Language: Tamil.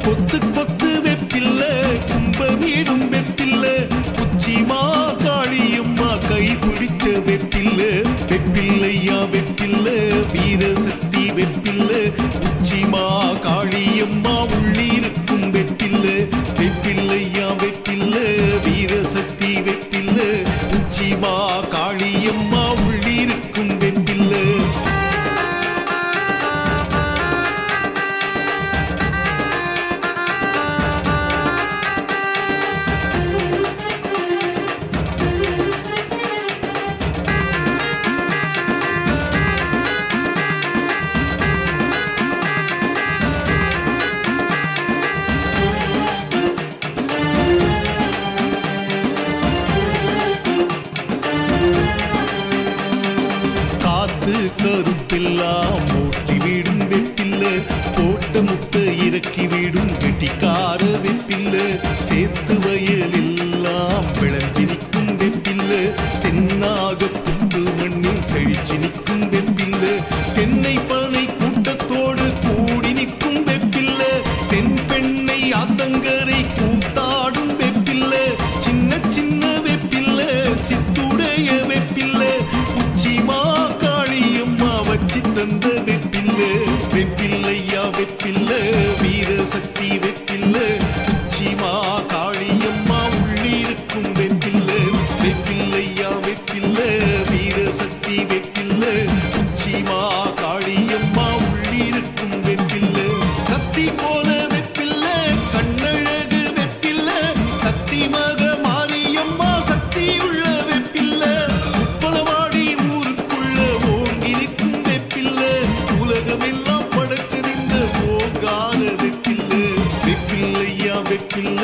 கொத்து கொத்து வெப்பில்ல கும்பமீடும் வெப்பில்ல உச்சிமா காளியம்மா கை பிடிச்ச வெப்பில்ல வெப்பில்லையா வெப்பில்ல வீரசக்தி வெப்பில்ல உச்சிமா காளியம்மா உள்ளிருக்கும் வெப்பில்ல வெப்பில்லையா வெப்பில்ல வீரசக்தி வெப்பில்ல உச்சிமா காளியம்மா உள்ளிருக்கும் வெப்பில்ல கருப்பெல்லாம் மூட்டி வீடும் வெப்பில்ல போட்ட முட்டை இறக்கி வீடும் கெட்டிக்கார வெப்பில்ல சேர்த்து வயலெல்லாம் விளைஞ்சி நிற்கும் வெப்பில்ல சென்னாக புத்து மண்ணில் செழிச்சு நிற்கும் வெப்பில்ல தென்னை பனை கூட்டத்தோடு கூடி நிற்கும் வெப்பில்ல தென் பெண்ணை ஆத்தங்கரை கூத்தாடும் வெப்பில்ல சின்ன சின்ன வெப்பில்ல சித்துடைய வெப்பில்ல உச்சிமா காளியம்மா வச்சி தந்த வெப்பில்ல வெப்பில்லையா வெப்பில்ல வீரசக்தி வெப்பில்ல உச்சிமா காளியம்மா உள்ளிருக்கும் வெப்பில்ல வெப்பில்லையா வெப்பில்ல வீரசக்தி வெப்பில்ல உச்சிமா காளியம்மா உள்ளிருக்கும் வெப்பில்ல கத்தி போல வெப்பில்ல கண்ணழகு வெப்பில்ல சக்தி மக மாரியம்மா சக்தியுள்ள வெப்பில்ல உப்பலவாடி ஊருக்குள்ள ஓங்கி நிற்கும் வெப்பில்ல உலகமெல்லாம் படைச்சு நின்ற போகாத வெப்பில்ல வெப்பில்லையா வெப்பில்ல